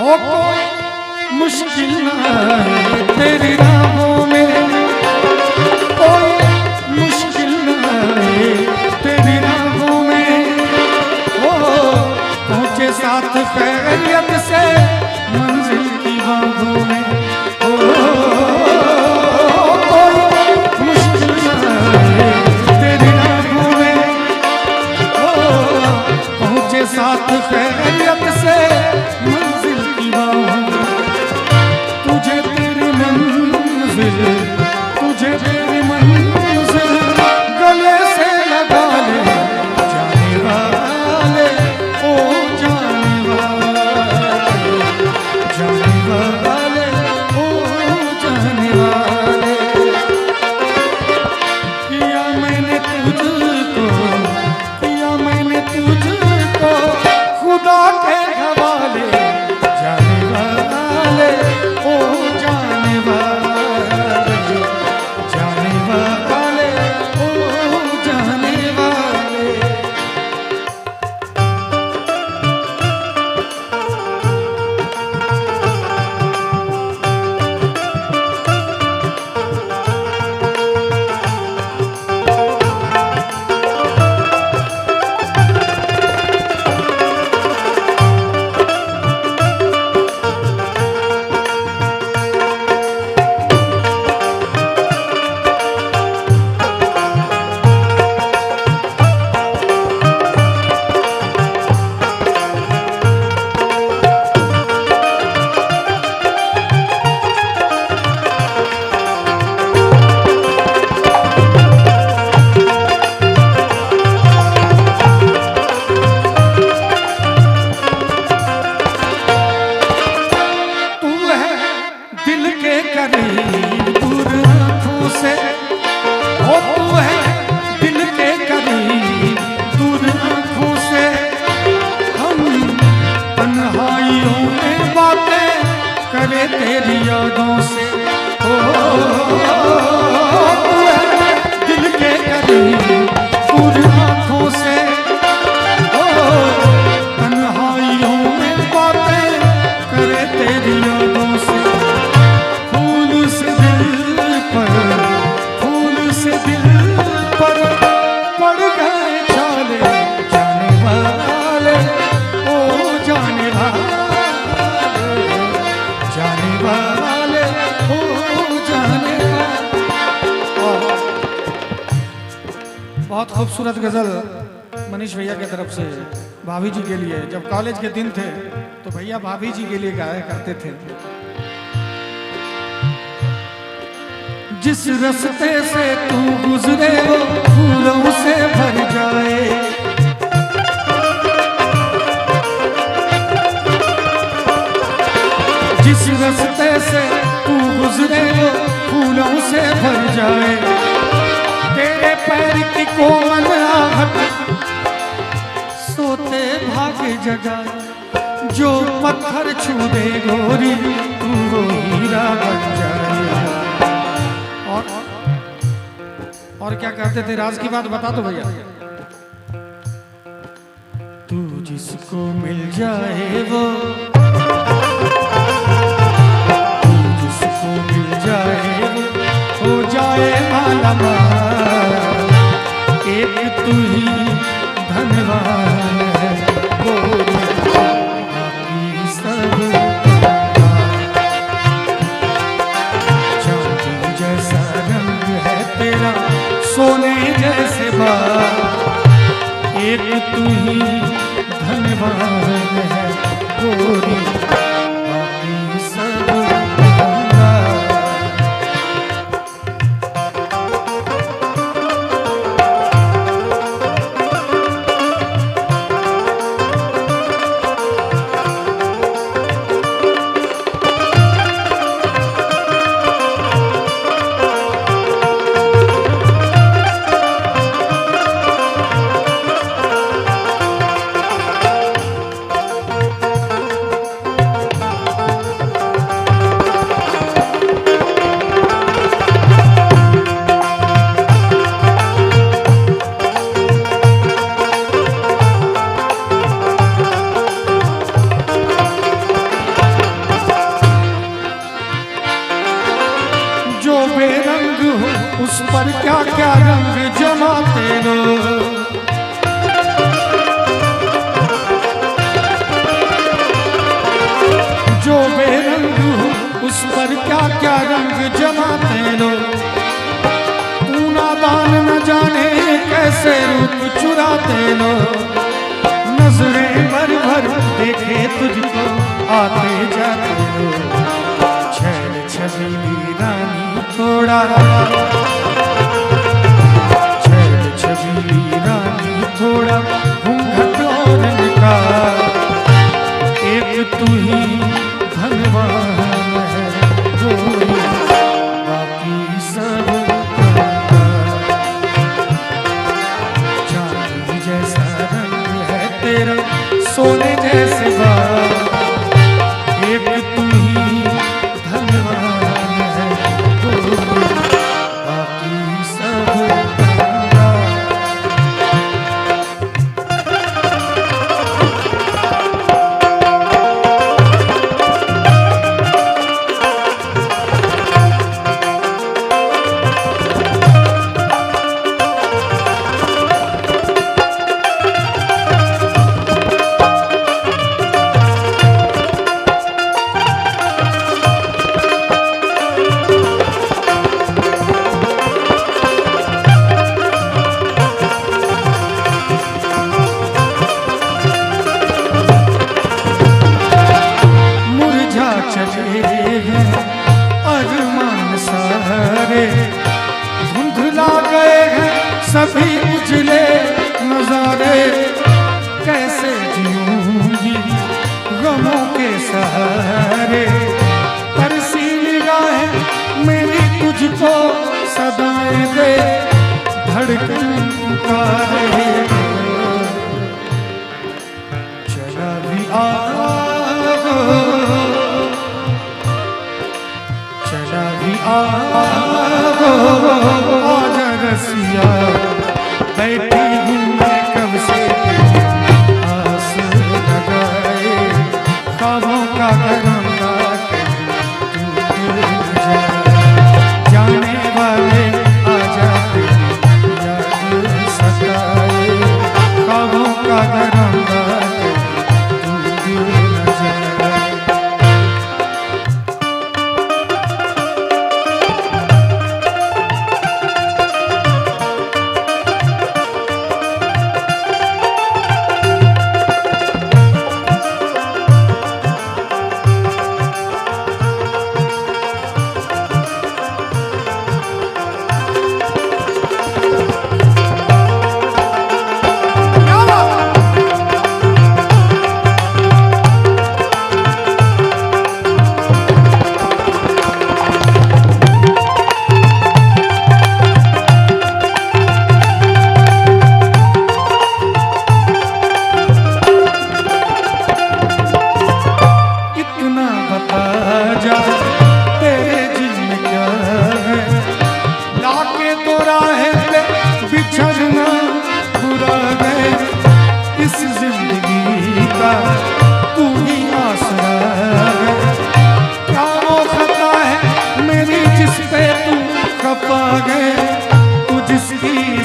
हो कोई मुश्किल ना है तेरी राहों में, कोई मुश्किल ना है तेरी राहों में। हो पहुँचे साथ खैरियत से मंजिल की बाहों में। हो कोई मुश्किल ना है तेरी राहों में। हो पहुँचे साथ खैरियत से मंजिल की बाहों में। तुझे तेरी मंजिल, तुझे तेरी मंजिल गले से लगा ले जाने वाले, ओ जाने वाले, जाने वाले, ओ जाने वाले। किया मैंने तुझको, किया मैंने तुझको खुदा के हवाले, जाने वाले, ओ जाने वाले, जाने वाले, ओ जाने वाले। तेरी यादों से हो तू है दिल के करीब दूर आँखों से। हो तन्हाइयों में बातें करे तेरी यादों से। फूल से दिल पर, फूल से दिल पर पड़ गए छाले, जाने वाले, ओ जाने वाले, जाने वाले, हो जाने वाले। बहुत खूबसूरत गजल मनीष भैया की तरफ से भाभी जी के लिए। जब कॉलेज के दिन थे तो भैया भाभी जी के लिए गाया करते थे। जिस रास्ते से तू गुजरे वो फूलों से भर जाए, जिस रास्ते से तू गुजरे वो फूलों से भर जाए। तेरे पैर की कोमल आहट सोते भागे जगाए। जो पत्थर छू दे गोरी तू वो हीरा बन जाए। और क्या कहते थे, राज की बात बता दो भैया। तू जिसको मिल जाए वो, हो जाए माला माल। एक तू ही धनवान है, बाकी सब चांदी जैसा रंग है तेरा, सोने जैसे बाल। एक तू ही धनवान है गोरी, बाकी सब बेरंग हो उस पर क्या क्या रंग जमाते लोग। तू नादान न जाने कैसे रूप चुराते लोग। नजरें भर भर देखे तुझको आते जाते लोग। छैल छबीली रानी थोड़ा, छैल छबीली रानी थोड़ा घूंघट और निकाल। एक तू ही धनवान है कोई बाकी सब चांदी जैसा रंग है तेरा सोने जैसे बाल। एक तू ही धनवान है कोई बाकी सब सभी उजले नजारे। कैसे जीऊंगी गमों के सहारे। तरसी निगाहें मेरी तुझको सदाएं दे। धड़कन पुकारे चला भी आओ, चला भी आओ आजा रसिया। बैठी हूँ मैं कब से आस लगाए। ख्वाबों का घरौंदा टूट जाए। जाने वाले आ जाते याद सताए। ख्वाबों का घरौंदा टूट न जाए।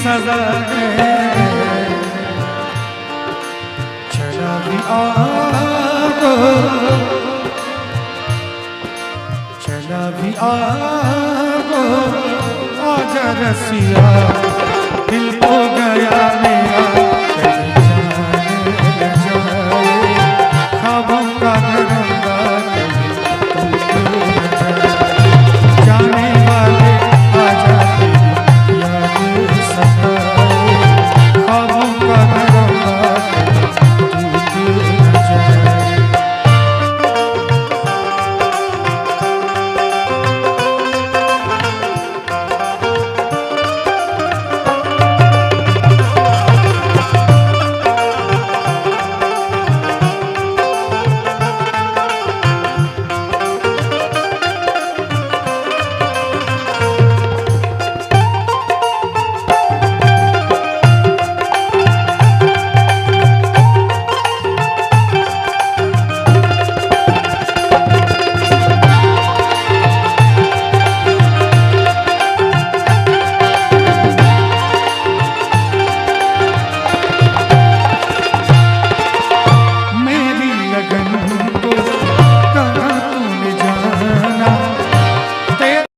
सजा है चला भी आओ, चला भी आओ आजा रसिया।